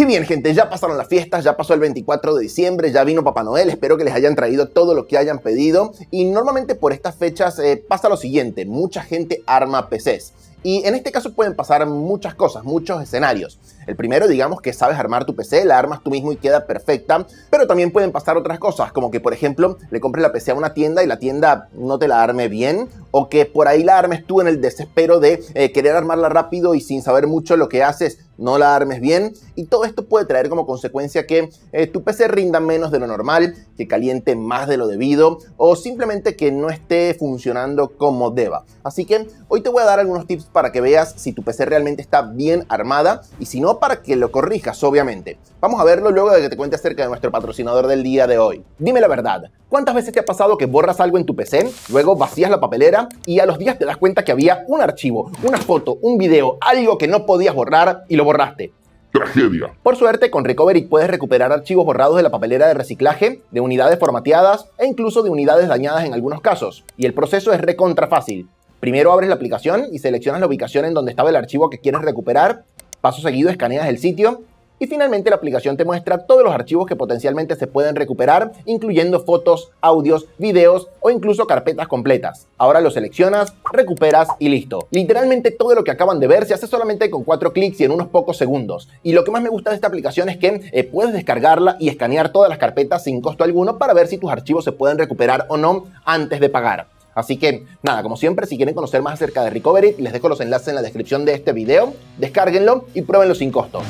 Y bien, gente, ya pasaron las fiestas, ya pasó el 24 de diciembre, ya vino Papá Noel, espero que les hayan traído todo lo que hayan pedido. Y normalmente por estas fechas pasa lo siguiente, mucha gente arma PCs. Y en este caso pueden pasar muchas cosas, muchos escenarios. El primero, digamos que sabes armar tu PC, la armas tú mismo y queda perfecta, pero también pueden pasar otras cosas, como que por ejemplo le compres la PC a una tienda y la tienda no te la arme bien, o que por ahí la armes tú en el desespero de querer armarla rápido y sin saber mucho lo que haces, no la armes bien. Y todo esto puede traer como consecuencia que tu PC rinda menos de lo normal, que caliente más de lo debido, o simplemente que no esté funcionando como deba. Así que hoy te voy a dar algunos tips para que veas si tu PC realmente está bien armada y si no, para que lo corrijas, obviamente. Vamos a verlo luego de que te cuente acerca de nuestro patrocinador del día de hoy. Dime la verdad, ¿cuántas veces te ha pasado que borras algo en tu PC, luego vacías la papelera y a los días te das cuenta que había un archivo, una foto, un video, algo que no podías borrar y lo borraste? Tragedia. Por suerte, con Recovery puedes recuperar archivos borrados de la papelera de reciclaje, de unidades formateadas e incluso de unidades dañadas en algunos casos. Y el proceso es recontra fácil. Primero abres la aplicación y seleccionas la ubicación en donde estaba el archivo que quieres recuperar. Paso seguido escaneas el sitio y finalmente la aplicación te muestra todos los archivos que potencialmente se pueden recuperar, incluyendo fotos, audios, videos o incluso carpetas completas. Ahora lo seleccionas, recuperas y listo. Literalmente todo lo que acaban de ver se hace solamente con 4 clics y en unos pocos segundos. Y lo que más me gusta de esta aplicación es que puedes descargarla y escanear todas las carpetas sin costo alguno para ver si tus archivos se pueden recuperar o no antes de pagar. Así que, nada, como siempre, si quieren conocer más acerca de Recovery, les dejo los enlaces en la descripción de este video. Descárguenlo y pruébenlo sin costo.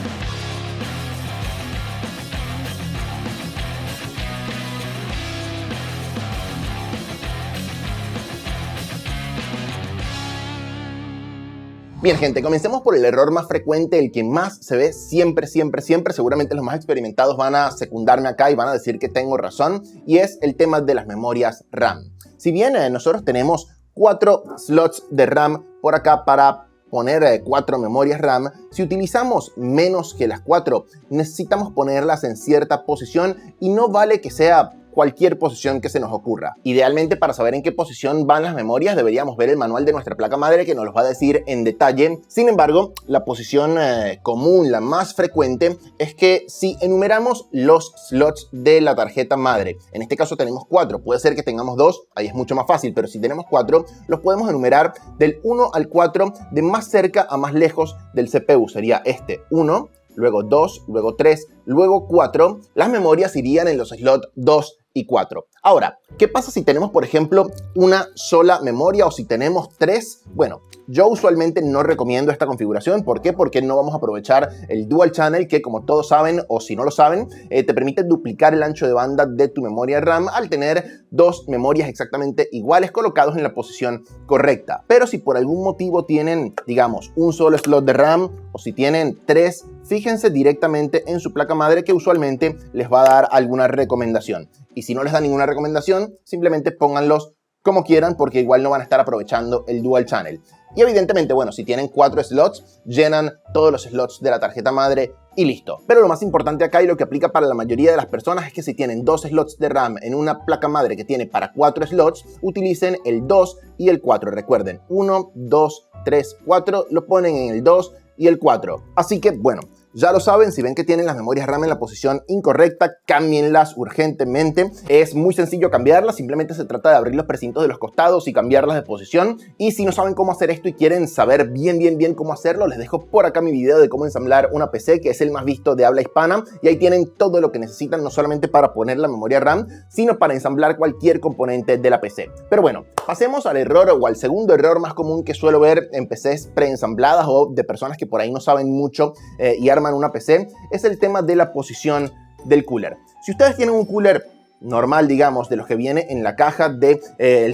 Bien, gente, comencemos por el error más frecuente, el que más se ve siempre. Seguramente los más experimentados van a secundarme acá y van a decir que tengo razón, y es el tema de las memorias RAM. Si bien nosotros tenemos 4 slots de RAM por acá para poner 4 memorias RAM, si utilizamos menos que las 4, necesitamos ponerlas en cierta posición y no vale que sea cualquier posición que se nos ocurra. Idealmente, para saber en qué posición van las memorias, deberíamos ver el manual de nuestra placa madre que nos lo va a decir en detalle. Sin embargo, la posición común, la más frecuente, es que si enumeramos los slots de la tarjeta madre, en este caso tenemos 4, puede ser que tengamos 2, ahí es mucho más fácil, pero si tenemos 4, los podemos enumerar del 1 al 4, de más cerca a más lejos del CPU. Sería este 1, luego 2, luego 3, luego 4. Las memorias irían en los slots 2 y 4. Ahora, ¿qué pasa si tenemos, por ejemplo, una sola memoria o si tenemos 3? Bueno, yo usualmente no recomiendo esta configuración. ¿Por qué? Porque no vamos a aprovechar el Dual Channel que, como todos saben, o si no lo saben, te permite duplicar el ancho de banda de tu memoria RAM al tener 2 memorias exactamente iguales colocados en la posición correcta. Pero si por algún motivo tienen, digamos, un solo slot de RAM o si tienen 3, fíjense directamente en su placa madre que usualmente les va a dar alguna recomendación. Y si no les da ninguna recomendación, simplemente pónganlos como quieran porque igual no van a estar aprovechando el Dual Channel. Y evidentemente, bueno, si tienen 4 slots, llenan todos los slots de la tarjeta madre y listo. Pero lo más importante acá y lo que aplica para la mayoría de las personas es que si tienen 2 slots de RAM en una placa madre que tiene para 4 slots, utilicen el 2 y el 4. Recuerden, 1, 2, 3, 4, lo ponen en el 2 y el 4. Así que, bueno, ya lo saben, si ven que tienen las memorias RAM en la posición incorrecta, cámbienlas urgentemente. Es muy sencillo cambiarlas, simplemente se trata de abrir los precintos de los costados y cambiarlas de posición. Y si no saben cómo hacer esto y quieren saber bien cómo hacerlo, les dejo por acá mi video de cómo ensamblar una PC, que es el más visto de habla hispana. Y ahí tienen todo lo que necesitan, no solamente para poner la memoria RAM, sino para ensamblar cualquier componente de la PC. Pero bueno, pasemos al error o al segundo error más común que suelo ver en PCs preensambladas o de personas que por ahí no saben mucho y arman una PC, es el tema de la posición del cooler. Si ustedes tienen un cooler normal, digamos, de los que viene en la caja del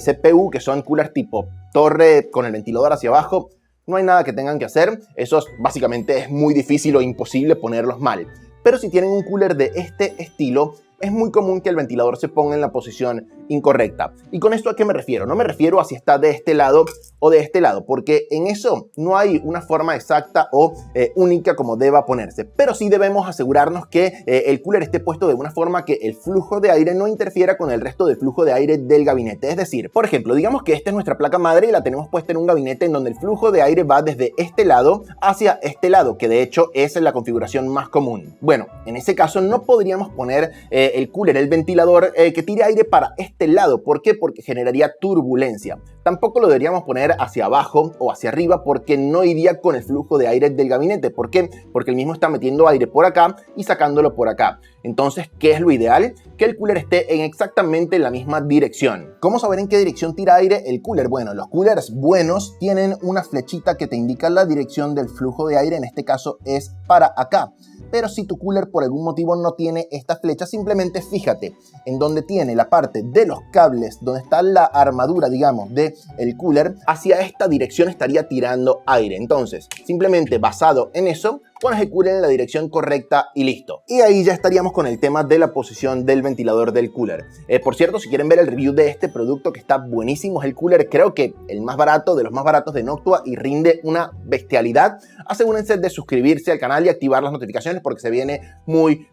CPU, que son coolers tipo torre con el ventilador hacia abajo, no hay nada que tengan que hacer. Esos básicamente es muy difícil o imposible ponerlos mal. Pero si tienen un cooler de este estilo, es muy común que el ventilador se ponga en la posición incorrecta. ¿Y con esto a qué me refiero? No me refiero a si está de este lado o de este lado, porque en eso no hay una forma exacta o única como deba ponerse, pero sí debemos asegurarnos que el cooler esté puesto de una forma que el flujo de aire no interfiera con el resto del flujo de aire del gabinete. Es decir, por ejemplo, digamos que esta es nuestra placa madre y la tenemos puesta en un gabinete en donde el flujo de aire va desde este lado hacia este lado, que de hecho es la configuración más común. Bueno, en ese caso no podríamos poner el cooler, el ventilador que tire aire para este lado. ¿Por qué? Porque generaría turbulencia. Tampoco lo deberíamos poner hacia abajo o hacia arriba porque no iría con el flujo de aire del gabinete. ¿Por qué? Porque el mismo está metiendo aire por acá y sacándolo por acá. Entonces, ¿qué es lo ideal? Que el cooler esté en exactamente la misma dirección. ¿Cómo saber en qué dirección tira aire el cooler? Bueno, los coolers buenos tienen una flechita que te indica la dirección del flujo de aire. En este caso es para acá. Pero si tu cooler por algún motivo no tiene esta flecha, simplemente fíjate en donde tiene la parte de los cables, donde está la armadura, digamos, del cooler, hacia esta dirección estaría tirando aire. Entonces, simplemente basado en eso, pones el cooler en la dirección correcta y listo. Y ahí ya estaríamos con el tema de la posición del ventilador del cooler. Por cierto, si quieren ver el review de este producto que está buenísimo, es el cooler, creo que el más barato de los más baratos de Noctua y rinde una bestialidad. Asegúrense de suscribirse al canal y activar las notificaciones porque se viene muy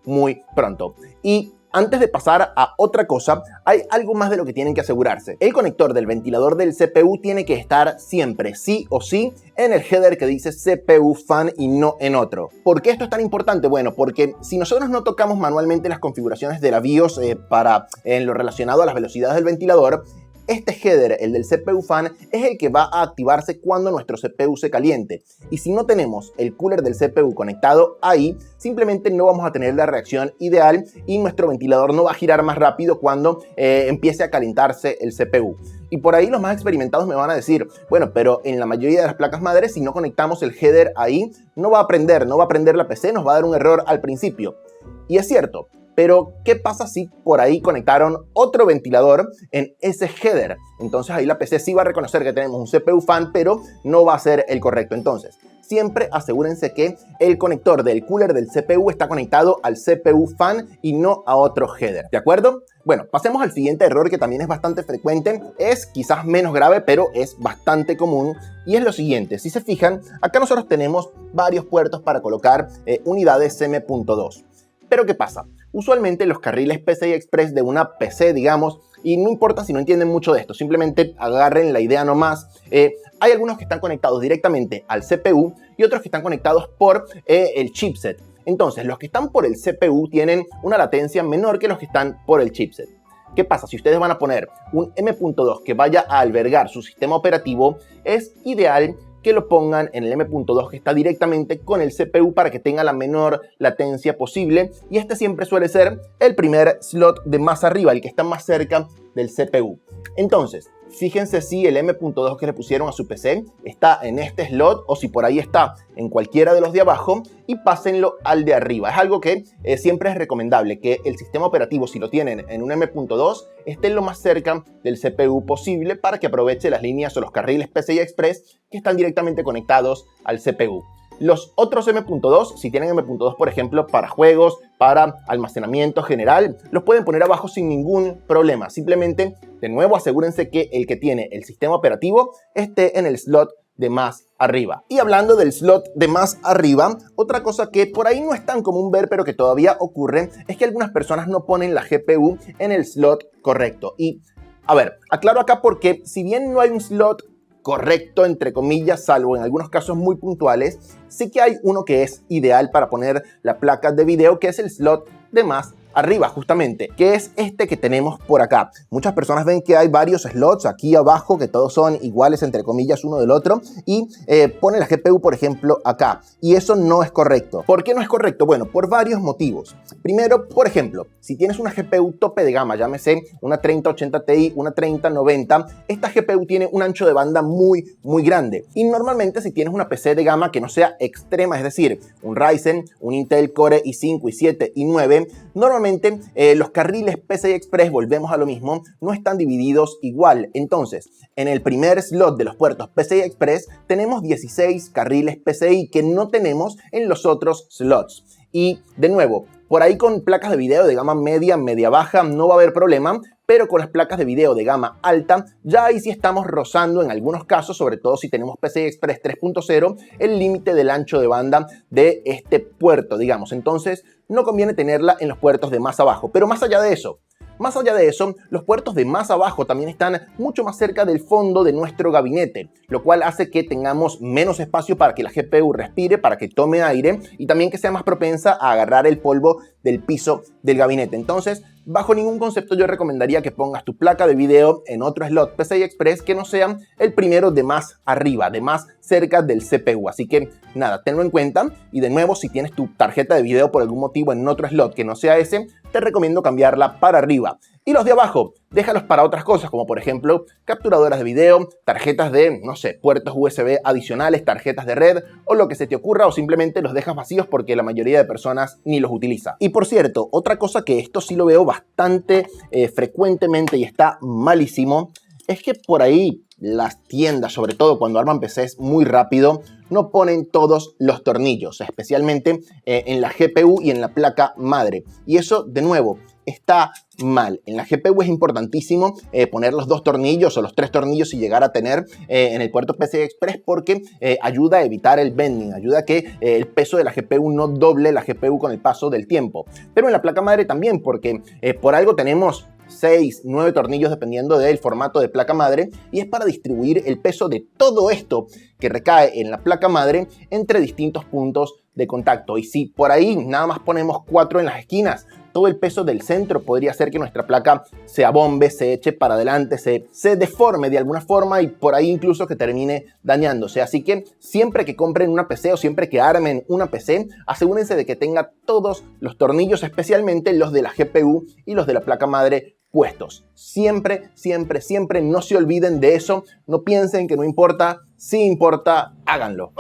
pronto. Y antes de pasar a otra cosa, hay algo más de lo que tienen que asegurarse. El conector del ventilador del CPU tiene que estar siempre, sí o sí, en el header que dice CPU fan y no en otro. ¿Por qué esto es tan importante? Bueno, porque si nosotros no tocamos manualmente las configuraciones de la BIOS en lo relacionado a las velocidades del ventilador, este header, el del CPU fan, es el que va a activarse cuando nuestro CPU se caliente. Y si no tenemos el cooler del CPU conectado ahí, simplemente no vamos a tener la reacción ideal y nuestro ventilador no va a girar más rápido cuando empiece a calentarse el CPU. Y por ahí los más experimentados me van a decir, bueno, pero en la mayoría de las placas madres, si no conectamos el header ahí, no va a prender la PC, nos va a dar un error al principio. Y es cierto. Pero, ¿qué pasa si por ahí conectaron otro ventilador en ese header? Entonces ahí la PC sí va a reconocer que tenemos un CPU fan, pero no va a ser el correcto. Entonces, siempre asegúrense que el conector del cooler del CPU está conectado al CPU fan y no a otro header. ¿De acuerdo? Bueno, pasemos al siguiente error que también es bastante frecuente. Es quizás menos grave, pero es bastante común. Y es lo siguiente. Si se fijan, acá nosotros tenemos varios puertos para colocar unidades M.2. Pero ¿qué pasa? Usualmente los carriles PCI Express de una PC, digamos, y no importa si no entienden mucho de esto, simplemente agarren la idea nomás. Hay algunos que están conectados directamente al CPU y otros que están conectados por el chipset. Entonces, los que están por el CPU tienen una latencia menor que los que están por el chipset. ¿Qué pasa? Si ustedes van a poner un M.2 que vaya a albergar su sistema operativo, es ideal que lo pongan en el M.2 que está directamente con el CPU para que tenga la menor latencia posible, y este siempre suele ser el primer slot de más arriba, el que está más cerca del CPU. Entonces, fíjense si el M.2 que le pusieron a su PC está en este slot o si por ahí está en cualquiera de los de abajo, y pásenlo al de arriba. Es algo que siempre es recomendable, que el sistema operativo, si lo tienen en un M.2, esté lo más cerca del CPU posible para que aproveche las líneas o los carriles PCI Express que están directamente conectados al CPU. Los otros M.2, si tienen M.2 por ejemplo para juegos, para almacenamiento general, los pueden poner abajo sin ningún problema. Simplemente, de nuevo, asegúrense que el que tiene el sistema operativo esté en el slot de más arriba. Y hablando del slot de más arriba, otra cosa que por ahí no es tan común ver, pero que todavía ocurre, es que algunas personas no ponen la GPU en el slot correcto. Y, a ver, aclaro acá porque si bien no hay un slot correcto, entre comillas, salvo en algunos casos muy puntuales, sí que hay uno que es ideal para poner la placa de video, que es el slot de más arriba, justamente, que es este que tenemos por acá. Muchas personas ven que hay varios slots aquí abajo que todos son iguales, entre comillas, uno del otro, y ponen la GPU, por ejemplo, acá, y eso no es correcto. ¿Por qué no es correcto? Bueno, por varios motivos. Primero, por ejemplo, si tienes una GPU tope de gama, llámese una 3080 Ti, una 3090, esta GPU tiene un ancho de banda muy grande, y normalmente si tienes una PC de gama que no sea extrema, es decir, un Ryzen, un Intel Core i5, i7, i9, normalmente los carriles PCI Express, volvemos a lo mismo, no están divididos igual. Entonces, en el primer slot de los puertos PCI Express tenemos 16 carriles PCI que no tenemos en los otros slots. Y de nuevo, por ahí con placas de video de gama media, media baja no va a haber problema, pero con las placas de video de gama alta, ya ahí sí estamos rozando en algunos casos, sobre todo si tenemos PCI Express 3.0, el límite del ancho de banda de este puerto, digamos. Entonces, no conviene tenerla en los puertos de más abajo. Pero más allá de eso, los puertos de más abajo también están mucho más cerca del fondo de nuestro gabinete, lo cual hace que tengamos menos espacio para que la GPU respire, para que tome aire y también que sea más propensa a agarrar el polvo del piso del gabinete. Entonces, bajo ningún concepto yo recomendaría que pongas tu placa de video en otro slot PCI Express que no sea el primero de más arriba, de más cerca del CPU. Así que nada, tenlo en cuenta. Y de nuevo, si tienes tu tarjeta de video por algún motivo en otro slot que no sea ese, te recomiendo cambiarla para arriba. Y los de abajo, déjalos para otras cosas, como por ejemplo capturadoras de video, tarjetas de, no sé, puertos USB adicionales, tarjetas de red o lo que se te ocurra, o simplemente los dejas vacíos porque la mayoría de personas ni los utiliza. Y por cierto, otra cosa que esto sí lo veo bastante frecuentemente y está malísimo, es que por ahí las tiendas, sobre todo cuando arman PCs muy rápido, no ponen todos los tornillos, especialmente en la GPU y en la placa madre. Y eso, de nuevo, está mal. En la GPU es importantísimo poner los 2 tornillos o los 3 tornillos si llegar a tener en el puerto PCI Express, porque ayuda a evitar el bending, ayuda a que el peso de la GPU no doble la GPU con el paso del tiempo. Pero en la placa madre también, porque por algo tenemos 6, 9 tornillos dependiendo del formato de placa madre, y es para distribuir el peso de todo esto que recae en la placa madre entre distintos puntos de contacto. Y si por ahí nada más ponemos 4 en las esquinas, todo el peso del centro podría hacer que nuestra placa se abombe, se eche para adelante, se deforme de alguna forma y por ahí incluso que termine dañándose. Así que siempre que compren una PC o siempre que armen una PC, asegúrense de que tenga todos los tornillos, especialmente los de la GPU y los de la placa madre puestos. Siempre, siempre, siempre no se olviden de eso. No piensen que no importa. Si importa, háganlo.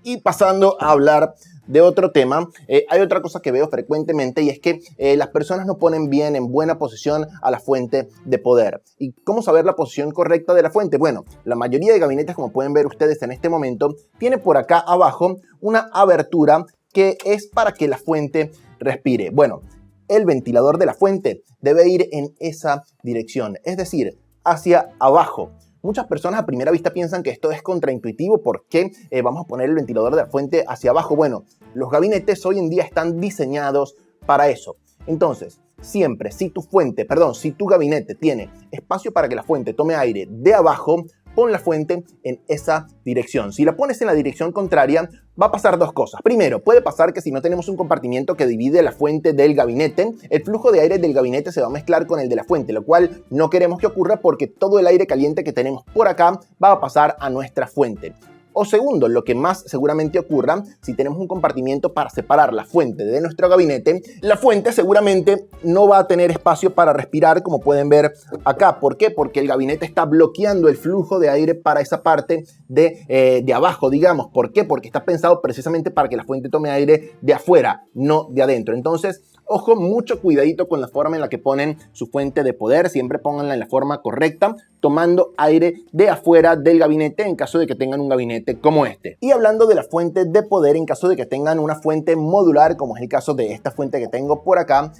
Y pasando a hablar de otro tema, hay otra cosa que veo frecuentemente, y es que las personas no ponen bien en buena posición a la fuente de poder. ¿Y cómo saber la posición correcta de la fuente? Bueno, la mayoría de gabinetes, como pueden ver ustedes en este momento, tiene por acá abajo una abertura que es para que la fuente respire. Bueno, el ventilador de la fuente debe ir en esa dirección, es decir, hacia abajo. Muchas personas a primera vista piensan que esto es contraintuitivo. ¿Por qué vamos a poner el ventilador de la fuente hacia abajo? Bueno, los gabinetes hoy en día están diseñados para eso. Entonces, siempre, si tu gabinete tiene espacio para que la fuente tome aire de abajo, pon la fuente en esa dirección. Si la pones en la dirección contraria, va a pasar 2 cosas. Primero, puede pasar que si no tenemos un compartimiento que divide la fuente del gabinete, el flujo de aire del gabinete se va a mezclar con el de la fuente, lo cual no queremos que ocurra porque todo el aire caliente que tenemos por acá va a pasar a nuestra fuente. O segundo, lo que más seguramente ocurra, si tenemos un compartimiento para separar la fuente de nuestro gabinete, la fuente seguramente no va a tener espacio para respirar, como pueden ver acá. ¿Por qué? Porque el gabinete está bloqueando el flujo de aire para esa parte de abajo, digamos. ¿Por qué? Porque está pensado precisamente para que la fuente tome aire de afuera, no de adentro. Entonces, ojo, mucho cuidadito con la forma en la que ponen su fuente de poder. Siempre pónganla en la forma correcta, tomando aire de afuera del gabinete en caso de que tengan un gabinete como este. Y hablando de la fuente de poder, en caso de que tengan una fuente modular, como es el caso de esta fuente que tengo por acá,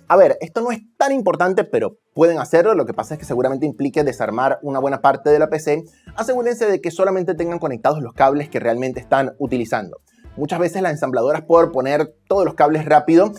a ver, esto no es tan importante, pero pueden hacerlo. Lo que pasa es que seguramente implique desarmar una buena parte de la PC. Asegúrense de que solamente tengan conectados los cables que realmente están utilizando. Muchas veces las ensambladoras, por poner todos los cables rápido,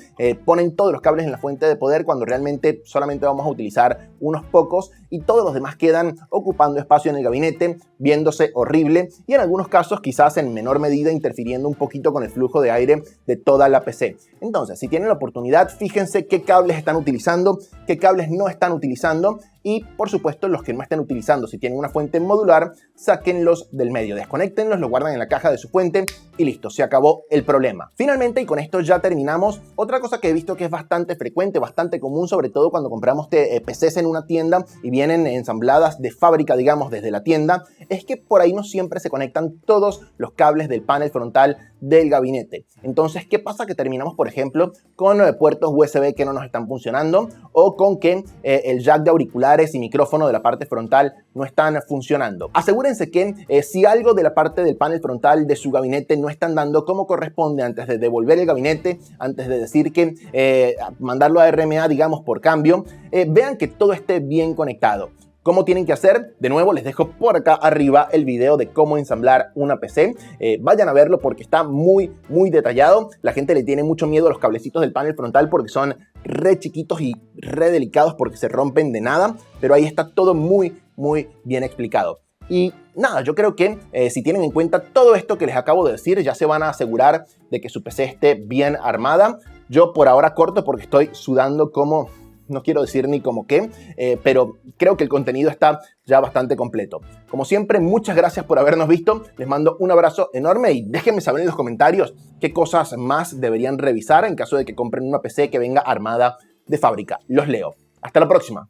ponen todos los cables en la fuente de poder cuando realmente solamente vamos a utilizar unos pocos y todos los demás quedan ocupando espacio en el gabinete, viéndose horrible y en algunos casos quizás en menor medida interfiriendo un poquito con el flujo de aire de toda la PC. Entonces, si tienen la oportunidad, fíjense qué cables están utilizando, qué cables no están utilizando y, por supuesto, los que no estén utilizando, si tienen una fuente modular, sáquenlos del medio, desconéctenlos, los guardan en la caja de su fuente y listo, se acabó el problema. Finalmente, y con esto ya terminamos, otra cosa que he visto que es bastante frecuente, bastante común, sobre todo cuando compramos PCs en una tienda y vienen ensambladas de fábrica, digamos, desde la tienda, es que por ahí no siempre se conectan todos los cables del panel frontal del gabinete. Entonces, ¿qué pasa? Que terminamos, por ejemplo, con puertos USB que no nos están funcionando o con que el jack de auriculares y micrófono de la parte frontal no están funcionando. Asegúrense que si algo de la parte del panel frontal de su gabinete no están dando como corresponde antes de devolver el gabinete, antes de decir que mandarlo a RMA, digamos, por cambio, vean que todo esté bien conectado. ¿Cómo tienen que hacer? De nuevo, les dejo por acá arriba el video de cómo ensamblar una PC. Vayan a verlo porque está muy detallado. La gente le tiene mucho miedo a los cablecitos del panel frontal porque son re chiquitos y re delicados porque se rompen de nada, pero ahí está todo muy bien explicado. Y nada, yo creo que si tienen en cuenta todo esto que les acabo de decir, ya se van a asegurar de que su PC esté bien armada. Yo por ahora corto porque estoy sudando como... no quiero decir ni como qué, pero creo que el contenido está ya bastante completo. Como siempre, muchas gracias por habernos visto. Les mando un abrazo enorme y déjenme saber en los comentarios qué cosas más deberían revisar en caso de que compren una PC que venga armada de fábrica. Los leo. Hasta la próxima.